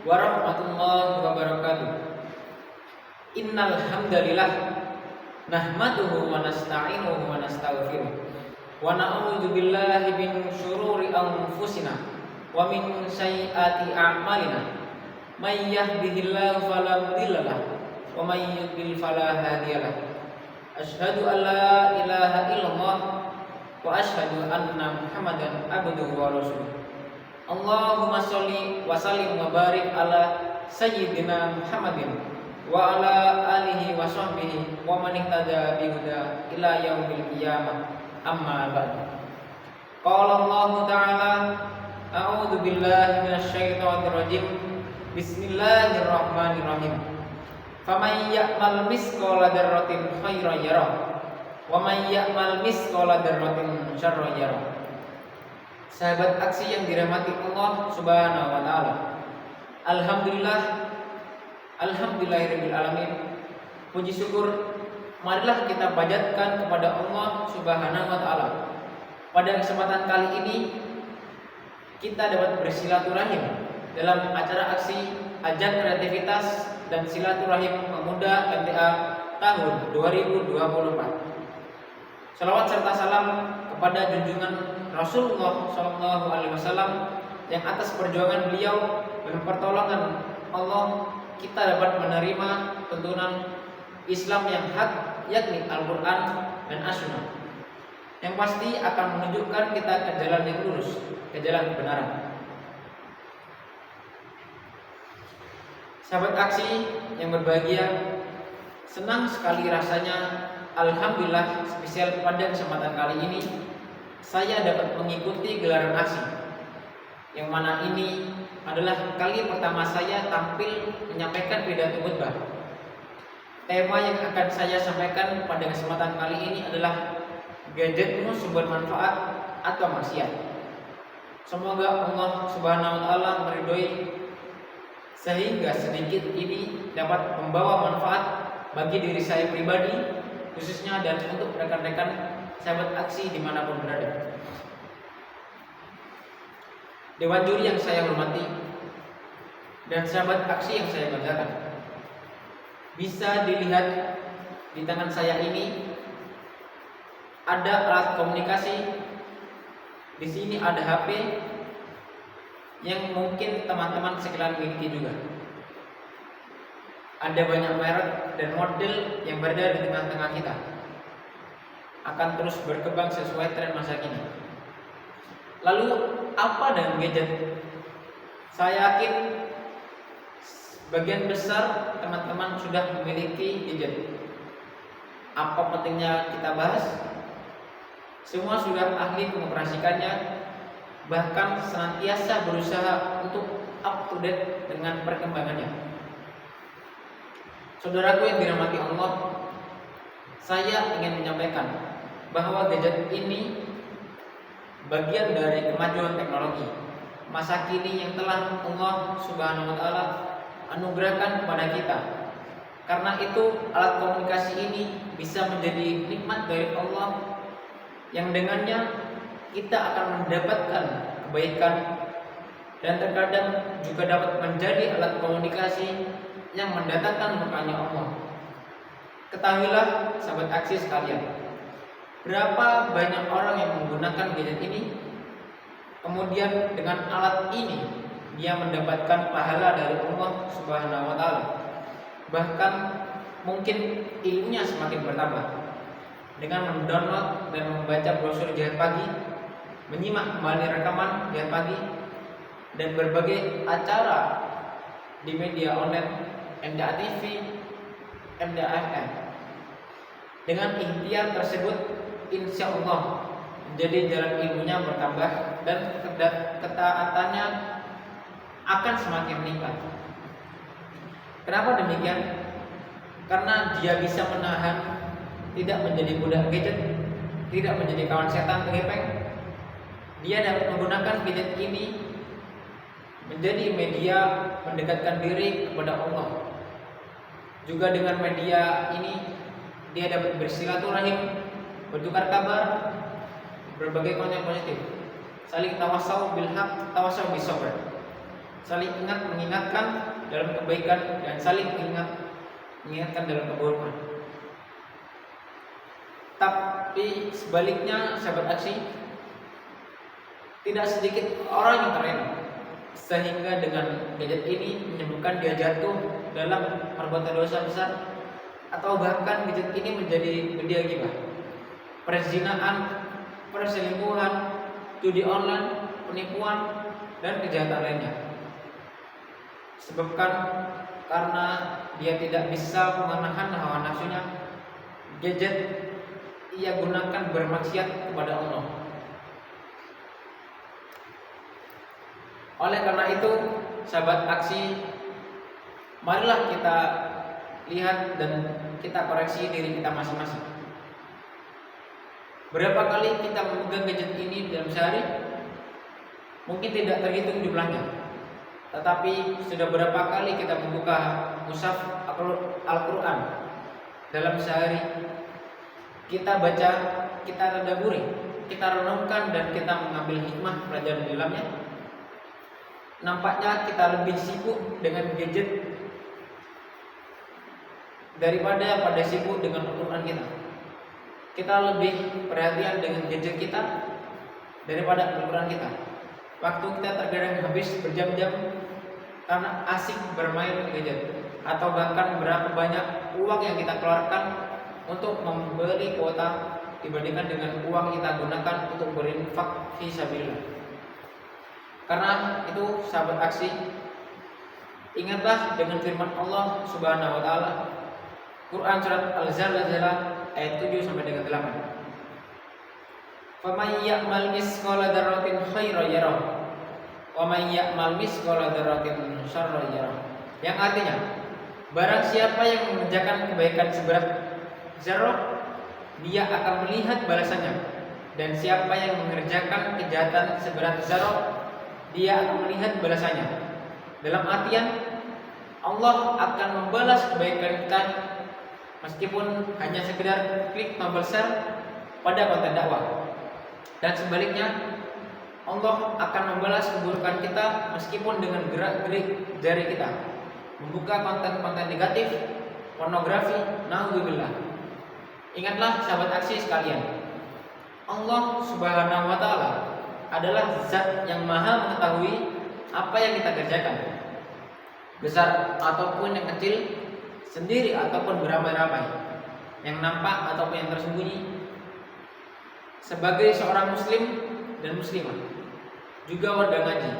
warahmatullahi wabarakatuh. Innal hamdalillah nahmaduhu wa nasta'inuhu wa nastaghfiruh wa na'udzu billahi min syururi anfusina wa min sayyiati a'malina. May yahdihillahu fala mudilla lahu wa may yudlil fala hadiya lahu. Asyhadu an la ilaha illallah wa asyhadu anna Muhammadan abduhu wa rasuluh. Allahumma sholli wa sallim wa barik ala sayyidina Muhammadin wa ala alihi wa sahbihi wa man ihtada bi huda ila yaumil qiyamah. Amma ba'du. Qala Allah ta'ala a'udzu billahi minasy syaithanir rajim. Bismillahirrahmanirrahim. Faman ya'mal misqala dzarratin khairan yarah wa man ya'mal misqala dzarratin syarran yarah. Sahabat aksi yang dirahmati Allah Subhanahu wa taala. Alhamdulillahirabbil alamin. Puji syukur marilah kita panjatkan kepada Allah Subhanahu wa taala. Pada kesempatan kali ini kita dapat bersilaturahim dalam acara aksi Ajang Kreativitas dan Silaturahim Pemuda MTA tahun 2024. Salawat serta salam kepada junjungan Rasulullah SAW yang atas perjuangan beliau dan pertolongan Allah kita dapat menerima tuntunan Islam yang hak, yakni Al-Quran dan As-Sunnah, yang pasti akan menunjukkan kita ke jalan yang lurus, ke jalan kebenaran. Sahabat aksi yang berbahagia, senang sekali rasanya, alhamdulillah, spesial pada kesempatan kali ini saya dapat mengikuti gelaran aksi, yang mana ini adalah kali pertama saya tampil menyampaikan pidato khutbah. Tema yang akan saya sampaikan pada kesempatan kali ini adalah gadgetmu sumber manfaat atau maksiat. Semoga Allah Subhanahu wa taala meridhoi sehingga sedikit ini dapat membawa manfaat bagi diri saya pribadi khususnya dan untuk rekan-rekan sahabat aksi dimanapun berada. Dewan juri yang saya hormati dan sahabat aksi yang saya banggakan, bisa dilihat di tangan saya ini ada alat komunikasi. Di sini ada HP yang mungkin teman-teman sekalian miliki juga. Ada banyak merek dan model yang berada di tengah-tengah kita, akan terus berkembang sesuai tren masa kini. Lalu apa dengan gadget? Saya yakin sebagian besar teman-teman sudah memiliki gadget. Apa pentingnya kita bahas? Semua sudah ahli mengoperasikannya, bahkan senantiasa berusaha untuk up to date dengan perkembangannya. Saudaraku yang dirahmati Allah, saya ingin menyampaikan bahwa gadget ini bagian dari kemajuan teknologi masa kini yang telah Allah Subhanahu wa taala anugerahkan kepada kita. Karena itu alat komunikasi ini bisa menjadi nikmat dari Allah yang dengannya kita akan mendapatkan kebaikan dan terkadang juga dapat menjadi alat komunikasi yang mendatangkan murkanya Allah. Ketahuilah sahabat aksi sekalian, berapa banyak orang yang menggunakan gadget ini, kemudian dengan alat ini dia mendapatkan pahala dari Allah Subhanahu wa taala. Bahkan mungkin ilmunya semakin bertambah dengan mendownload dan membaca brosur Jihad Pagi, menyimak kembali rekaman Jihad Pagi dan berbagai acara di media online MDA TV, MDA FM. Dengan ikhtiar tersebut, insya Allah menjadi jalan ilmunya bertambah dan ketaatannya akan semakin meningkat. Kenapa demikian? Karena dia bisa menahan, tidak menjadi budak gadget, tidak menjadi kawan setan gepeng. Dia dapat menggunakan gadget ini menjadi media mendekatkan diri kepada Allah. Juga dengan media ini dia dapat bersilaturahim, bertukar kabar, berbagai konten positif, saling tawasau bil haq, tawasau bis sabr. saling ingat mengingatkan dalam kebaikan dan saling mengingatkan dalam keburukan. Tapi sebaliknya sahabat aksi, tidak sedikit orang yang terlena sehingga dengan gadget ini menyebabkan dia jatuh dalam perbuatan dosa besar, atau bahkan gadget ini menjadi media ghibah, perzinaan, perselingkuhan, judi online, penipuan, dan kejahatan lainnya. Sebabkan karena dia tidak bisa menahan hawa nafsunya, gadget ia gunakan bermaksiat kepada Allah. Oleh karena itu, sahabat aksi, marilah kita lihat dan kita koreksi diri kita masing-masing. Berapa kali kita memegang gadget ini dalam sehari? Mungkin tidak terhitung jumlahnya. Tetapi sudah berapa kali kita membuka mushaf Al-Quran dalam sehari? Kita baca, kita tadabburi, kita renungkan, dan kita mengambil hikmah pelajaran di dalamnya. Nampaknya kita lebih sibuk dengan gadget daripada pada sibuk dengan Al-Quran kita. Kita lebih perhatian dengan gadget kita daripada Al-Quran kita. Waktu kita terkadang habis berjam-jam karena asik bermain gadget, atau bahkan berapa banyak uang yang kita keluarkan untuk membeli kuota dibandingkan dengan uang kita gunakan untuk berinfak fi sabilillah. Karena itu sahabat aksi, ingatlah dengan firman Allah Subhanahu wa taala, Quran surat Al-Zalzalah ayat 7 sampai dengan 8. Faman ya'mal misqala dzarratin khairan yarah wa man ya'mal misqala dzarratin syarran yarah. Yang artinya, barang siapa yang mengerjakan kebaikan seberat zarrah, dia akan melihat balasannya, dan siapa yang mengerjakan kejahatan seberat zarrah, dia akan melihat balasannya. Dalam artian, Allah akan membalas kebaikan kita meskipun hanya sekedar klik tombol share pada konten dakwah, dan sebaliknya Allah akan membalas keburukan kita meskipun dengan gerak-gerik jari kita membuka konten-konten negatif, pornografi, naudzubillah. Ingatlah sahabat aksi sekalian, Allah Subhanahu wa taala adalah zat yang maha mengetahui apa yang kita kerjakan, besar ataupun yang kecil, sendiri ataupun beramai-ramai, yang nampak ataupun yang tersembunyi. Sebagai seorang muslim dan muslimah, juga warga ngaji,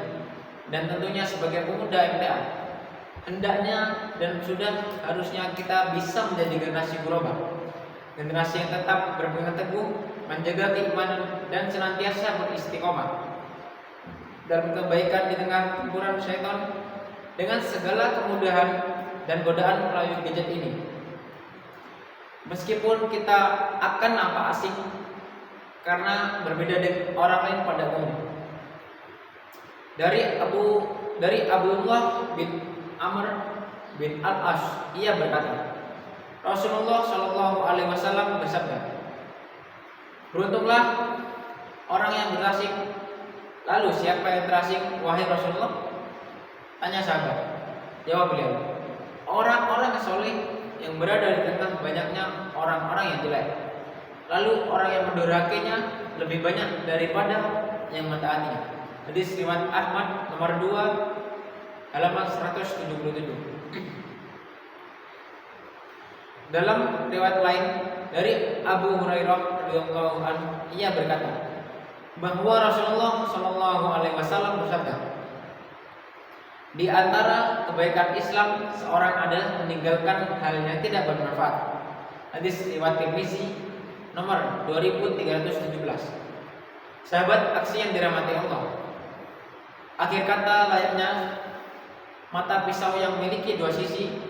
dan tentunya sebagai pemuda MTA, hendaknya dan sudah harusnya kita bisa menjadi generasi global, generasi yang tetap berpegang teguh, menjaga keimanan, dan senantiasa beristiqomah dalam kebaikan di tengah gempuran syaitan dengan segala kemudahan dan godaan melalui gadget ini. Meskipun kita akan nampak asing karena berbeda dengan orang lain pada umumnya. Dari Abdullah bin Amr bin Al-As, ia berkata, Rasulullah Shallallahu Alaihi Wasallam bersabda, beruntunglah orang yang terasing. Lalu siapa yang terasing, wahai Rasulullah? Tanya sahabat. Jawab beliau, orang-orang yang soleh yang berada di tengah banyaknya orang-orang yang jelek. Lalu orang yang mendurhakainya lebih banyak daripada yang mentaatinya. Hadis riwayat Ahmad nomor 2 halaman 177. Dalam riwayat lain dari Abu Hurairah radhiyallahu anhu, ia berkata bahwa Rasulullah Shallallahu Alaihi Wasallam bersabda, di antara kebaikan Islam seorang adalah meninggalkan hal yang tidak bermanfaat. Hadis riwayat Tirmizi nomor 2317. Sahabat aksi yang dirahmati Allah, akhir kata layaknya mata pisau yang memiliki dua sisi.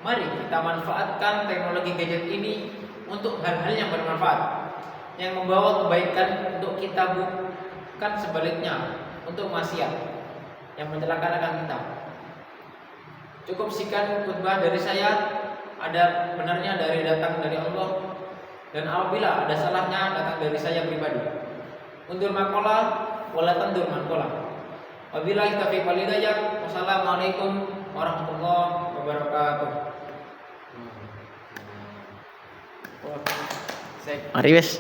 Mari kita manfaatkan teknologi gadget ini untuk hal-hal yang bermanfaat, yang membawa kebaikan untuk kita, bukan sebaliknya untuk maksiat yang mencelakakan kita. Cukup sekian khutbah dari saya. Ada benarnya datang dari Allah, dan apabila ada salahnya datang dari saya pribadi. Undur makola wala tandur mankola. Wabillahi taufiq wal hidayah. Wassalamualaikum warahmatullahi wabarakatuh. Mari wes.